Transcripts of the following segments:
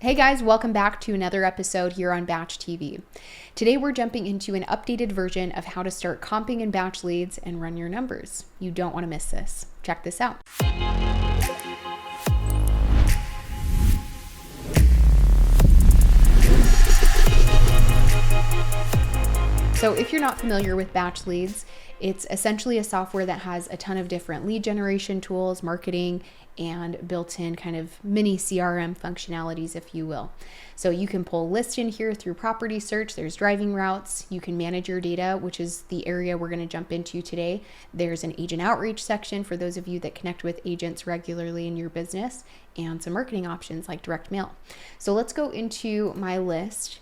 Hey guys, welcome back to another episode here on BatchTV. Today we're jumping into an updated version of how to start comping in batch leads and run your numbers. You don't want to miss this. Check this out. So if you're not familiar with batch leads, it's essentially a software that has a ton of different lead generation tools, marketing, and built-in kind of mini CRM functionalities, if you will. So you can pull lists in here through property search. There's driving routes. You can manage your data, which is the area we're going to jump into today. There's an agent outreach section for those of you that connect with agents regularly in your business, and some marketing options like direct mail. So let's go into my list.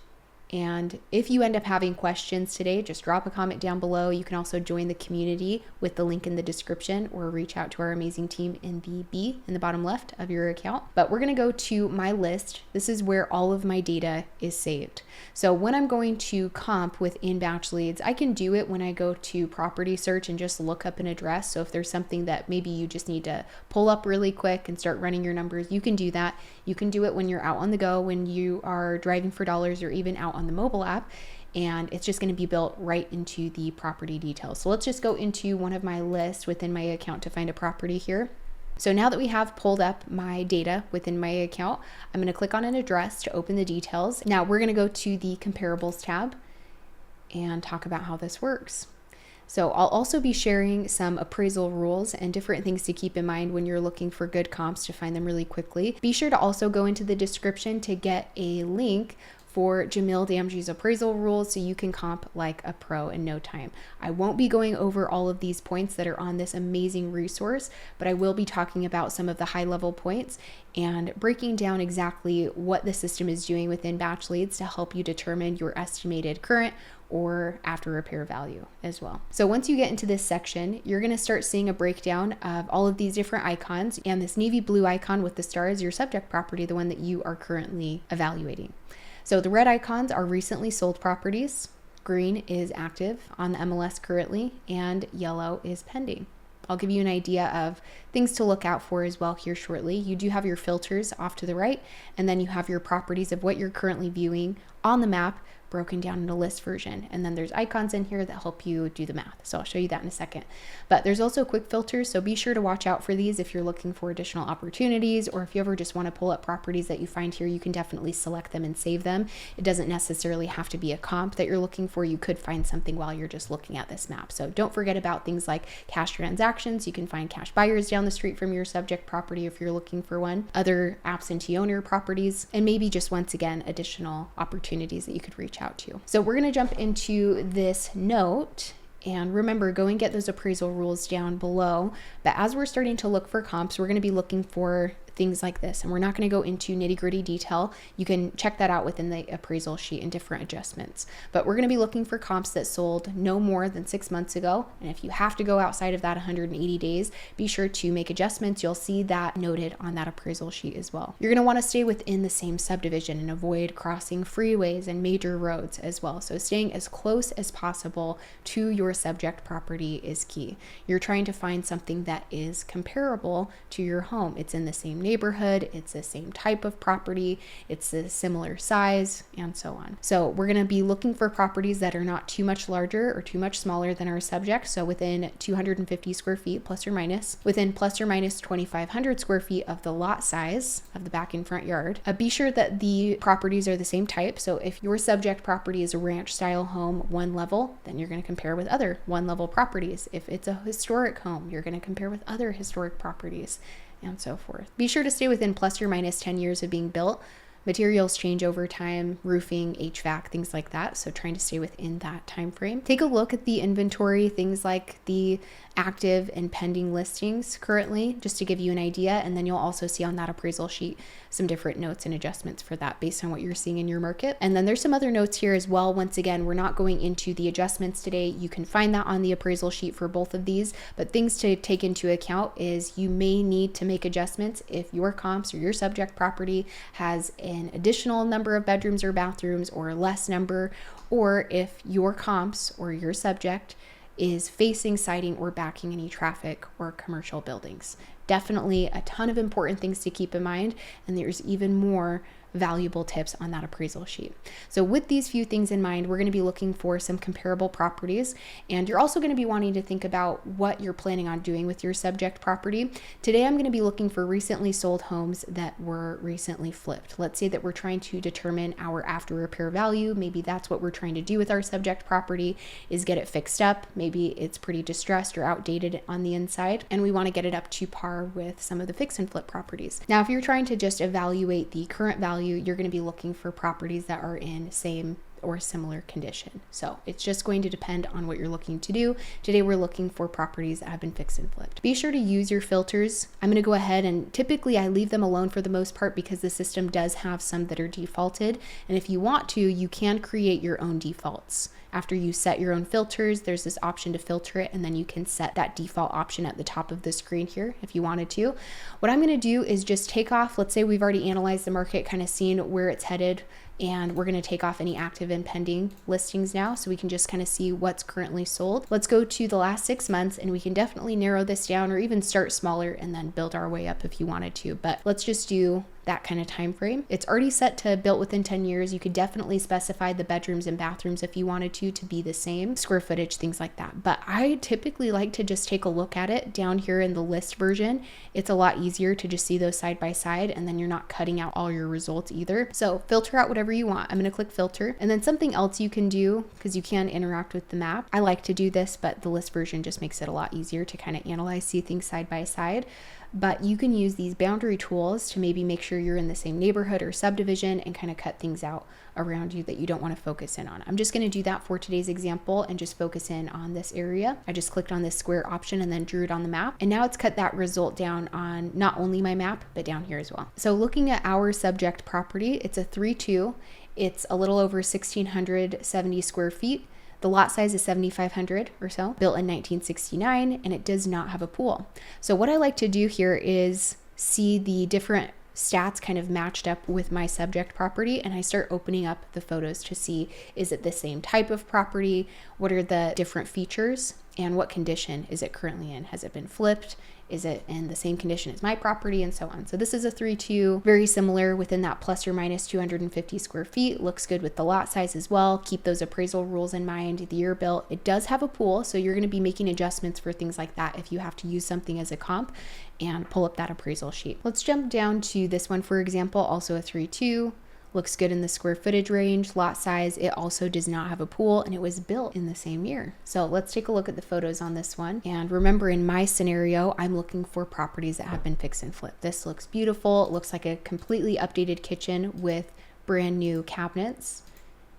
And if you end up having questions today, just drop a comment down below. You can also join the community with the link in the description or reach out to our amazing team in the B in the bottom left of your account. But we're going to go to my list. This is where all of my data is saved. So when I'm going to comp within batch leads, I can do it when I go to property search and just look up an address. So if there's something that maybe you just need to pull up really quick and start running your numbers, you can do that. You can do it when you're out on the go, when you are driving for dollars, or even out on the mobile app, and it's just going to be built right into the property details. So let's just go into one of my lists within my account to find a property here. So now that we have pulled up my data within my account, I'm going to click on an address to open the details. Now we're going to go to the comparables tab and talk about how this works. So I'll also be sharing some appraisal rules and different things to keep in mind when you're looking for good comps to find them really quickly. Be sure to also go into the description to get a link for Jamil Damji's appraisal rules so you can comp like a pro in no time. I won't be going over all of these points that are on this amazing resource, but I will be talking about some of the high level points and breaking down exactly what the system is doing within batch leads to help you determine your estimated current or after repair value as well. So once you get into this section, you're going to start seeing a breakdown of all of these different icons, and this navy blue icon with the star is your subject property, the one that you are currently evaluating. So the red icons are recently sold properties, green is active on the MLS currently, and yellow is pending. I'll give you an idea of things to look out for as well here shortly. You do have your filters off to the right, and then you have your properties of what you're currently viewing on the map broken down into list version. And then there's icons in here that help you do the math. So I'll show you that in a second. But there's also quick filters. So be sure to watch out for these if you're looking for additional opportunities, or if you ever just want to pull up properties that you find here, you can definitely select them and save them. It doesn't necessarily have to be a comp that you're looking for. You could find something while you're just looking at this map. So don't forget about things like cash transactions. You can find cash buyers down the street from your subject property if you're looking for one, other absentee owner properties, and maybe just once again, additional opportunities that you could reach out to. So we're going to jump into this note, and remember, go and get those appraisal rules down below. But as we're starting to look for comps, we're going to be looking for things like this, and we're not going to go into nitty-gritty detail. You can check that out within the appraisal sheet and different adjustments. But we're going to be looking for comps that sold no more than 6 months ago. And if you have to go outside of that 180 days, be sure to make adjustments. You'll see that noted on that appraisal sheet as well. You're going to want to stay within the same subdivision and avoid crossing freeways and major roads as well. So staying as close as possible to your subject property is key. You're trying to find something that is comparable to your home. It's in the same neighborhood, it's the same type of property, it's a similar size, and so on. So we're going to be looking for properties that are not too much larger or too much smaller than our subject. So within 250 square feet plus or minus, within plus or minus 2,500 square feet of the lot size of the back and front yard. Be sure that the properties are the same type. So if your subject property is a ranch style home, one level, then you're going to compare with other one level properties. If it's a historic home, you're going to compare with other historic properties, and so forth. Be sure to stay within plus or minus 10 years of being built. Materials change over time, roofing, HVAC, things like that. So trying to stay within that time frame. Take a look at the inventory, things like the active and pending listings currently, just to give you an idea. And then you'll also see on that appraisal sheet some different notes and adjustments for that based on what you're seeing in your market. And then there's some other notes here as well. Once again, we're not going into the adjustments today. You can find that on the appraisal sheet for both of these, but things to take into account is you may need to make adjustments if your comps or your subject property has an additional number of bedrooms or bathrooms or less number, or if your comps or your subject is facing, siding, or backing any traffic or commercial buildings. Definitely a ton of important things to keep in mind, and there's even more valuable tips on that appraisal sheet. So with these few things in mind, we're going to be looking for some comparable properties, and you're also going to be wanting to think about what you're planning on doing with your subject property. Today, I'm going to be looking for recently sold homes that were recently flipped. Let's say that we're trying to determine our after repair value. Maybe that's what we're trying to do with our subject property, is get it fixed up. Maybe it's pretty distressed or outdated on the inside, and we want to get it up to par with some of the fix and flip properties. Now, if you're trying to just evaluate the current value, you're going to be looking for properties that are in same or similar condition. So it's just going to depend on what you're looking to do. Today, we're looking for properties that have been fixed and flipped. Be sure to use your filters. I'm going to go ahead and typically I leave them alone for the most part because the system does have some that are defaulted. And if you want to, you can create your own defaults. After you set your own filters, there's this option to filter it, and then you can set that default option at the top of the screen here if you wanted to. What I'm going to do is just take off, let's say we've already analyzed the market, kind of seen where it's headed, and we're going to take off any active and pending listings now so we can just kind of see what's currently sold. Let's go to the last 6 months, and we can definitely narrow this down or even start smaller and then build our way up if you wanted to. But let's just do that kind of time frame. It's already set to built within 10 years. You could definitely specify the bedrooms and bathrooms if you wanted to be the same, square footage, things like that. But I typically like to just take a look at it down here in the list version. It's a lot easier to just see those side by side, and then you're not cutting out all your results either. So filter out whatever you want. I'm going to click filter, and then something else you can do, because you can interact with the map. I like to do this, but the list version just makes it a lot easier to kind of analyze, see things side by side. But you can use these boundary tools to maybe make sure you're in the same neighborhood or subdivision and kind of cut things out around you that you don't want to focus in on. I'm just going to do that for today's example and just focus in on this area. I just clicked on this square option and then drew it on the map. And now it's cut that result down on not only my map, but down here as well. So looking at our subject property, it's a 3-2. It's a little over 1,670 square feet. The lot size is 7,500 or so, built in 1969, and it does not have a pool. So what I like to do here is see the different stats kind of matched up with my subject property, and I start opening up the photos to see, is it the same type of property? What are the different features? And what condition is it currently in? Has it been flipped? Is it in the same condition as my property, and so on? So this is a 3-2, very similar within that plus or minus 250 square feet. Looks good with the lot size as well. Keep those appraisal rules in mind. The year built. It does have a pool, so you're going to be making adjustments for things like that if you have to use something as a comp and pull up that appraisal sheet. Let's jump down to this one, for example, also a 3-2. Looks good in the square footage range, lot size. It also does not have a pool, and it was built in the same year. So let's take a look at the photos on this one. And remember, in my scenario, I'm looking for properties that have been fixed and flipped. This looks beautiful. It looks like a completely updated kitchen with brand new cabinets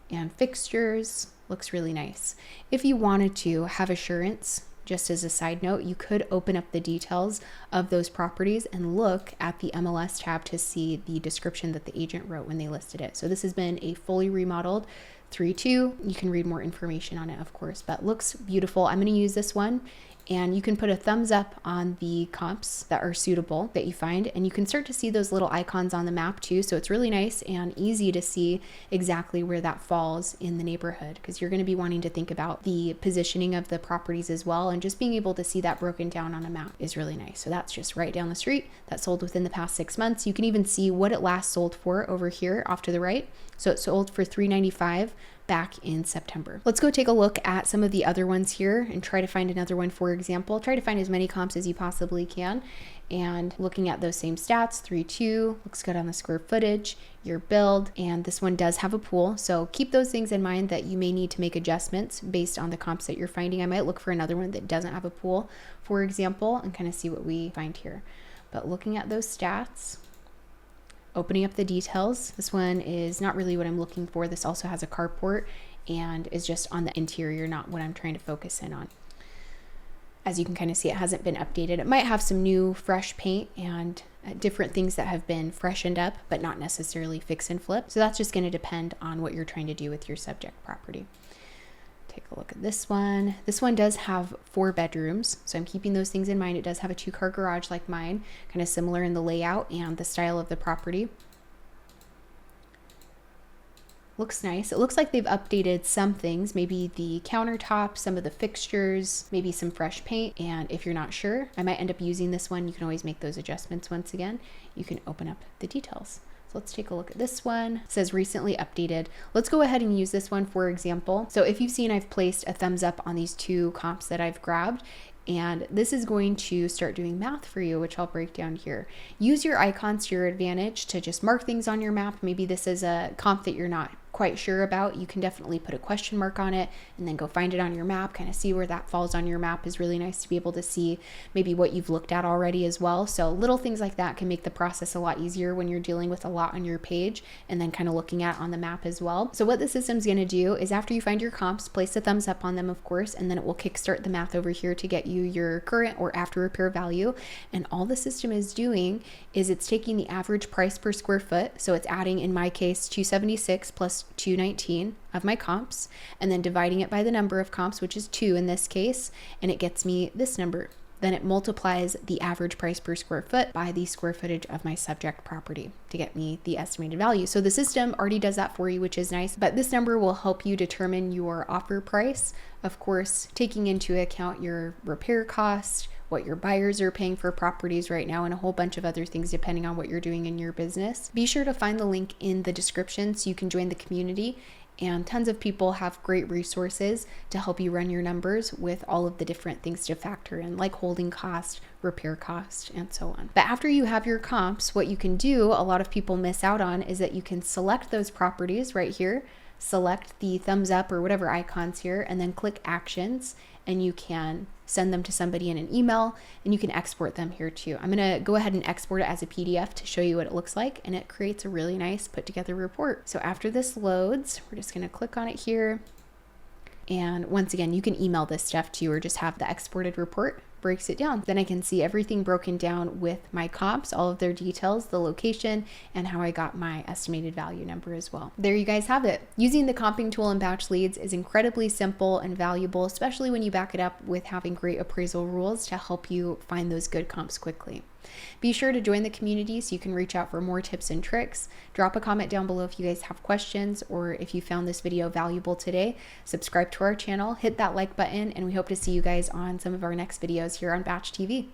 and fixtures. Looks really nice. If you wanted to have assurance, just as a side note, you could open up the details of those properties and look at the MLS tab to see the description that the agent wrote when they listed it. So this has been a fully remodeled 3-2. You can read more information on it, of course, but looks beautiful. I'm going to use this one, and you can put a thumbs up on the comps that are suitable that you find, and you can start to see those little icons on the map too. So it's really nice and easy to see exactly where that falls in the neighborhood, because you're going to be wanting to think about the positioning of the properties as well, and just being able to see that broken down on a map is really nice. So that's just right down the street. That sold within the past 6 months. You can even see what it last sold for over here off to the right. So it sold for $395 back in September. Let's go take a look at some of the other ones here and try to find another one, for example. Try to find as many comps as you possibly can. And looking at those same stats, 3-2, looks good on the square footage, your build, and this one does have a pool. So keep those things in mind that you may need to make adjustments based on the comps that you're finding. I might look for another one that doesn't have a pool, for example, and kind of see what we find here. But looking at those stats, opening up the details, this one is not really what I'm looking for. This also has a carport and is just on the interior, not what I'm trying to focus in on. As you can kind of see, it hasn't been updated. It might have some new fresh paint and different things that have been freshened up, but not necessarily fix and flip. So that's just going to depend on what you're trying to do with your subject property. Take a look at this one. This one does have 4 bedrooms, so I'm keeping those things in mind. It does have a 2-car garage like mine, kind of similar in the layout and the style of the property. Looks nice. It looks like they've updated some things, maybe the countertop, some of the fixtures, maybe some fresh paint. And if you're not sure, I might end up using this one. You can always make those adjustments once again. You can open up the details. So let's take a look at this one. It says recently updated. Let's go ahead and use this one for example. So if you've seen, I've placed a thumbs up on these 2 comps that I've grabbed. And this is going to start doing math for you, which I'll break down here. Use your icons to your advantage to just mark things on your map. Maybe this is a comp that you're not quite sure about. You can definitely put a question mark on it and then go find it on your map, kind of see where that falls on your map. Is really nice to be able to see maybe what you've looked at already as well. So little things like that can make the process a lot easier when you're dealing with a lot on your page and then kind of looking at on the map as well. So what the system's going to do is after you find your comps, place a thumbs up on them, of course, and then it will kickstart the math over here to get you your current or after repair value. And all the system is doing is it's taking the average price per square foot. So it's adding, in my case, 276 plus 219 of my comps, and then dividing it by the number of comps, which is 2 in this case, and it gets me this number. Then it multiplies the average price per square foot by the square footage of my subject property to get me the estimated value. So the system already does that for you, which is nice, but this number will help you determine your offer price, of course, taking into account your repair cost, what your buyers are paying for properties right now, and a whole bunch of other things depending on what you're doing in your business. Be sure to find the link in the description so you can join the community, and tons of people have great resources to help you run your numbers with all of the different things to factor in, like holding cost, repair cost, and so on. But after you have your comps, what you can do, a lot of people miss out on, is that you can select those properties right here, select the thumbs up or whatever icons here, and then click actions, and you can send them to somebody in an email, and you can export them here too. I'm gonna go ahead and export it as a PDF to show you what it looks like, and it creates a really nice put together report. So after this loads, we're just gonna click on it here. And once again, you can email this stuff to you or just have the exported report breaks it down. Then I can see everything broken down with my comps, all of their details, the location, and how I got my estimated value number as well. There you guys have it. Using the comping tool in Batch Leads is incredibly simple and valuable, especially when you back it up with having great appraisal rules to help you find those good comps quickly. Be sure to join the community so you can reach out for more tips and tricks. Drop a comment down below if you guys have questions or if you found this video valuable today. Subscribe to our channel, hit that like button, and we hope to see you guys on some of our next videos here on Batch TV.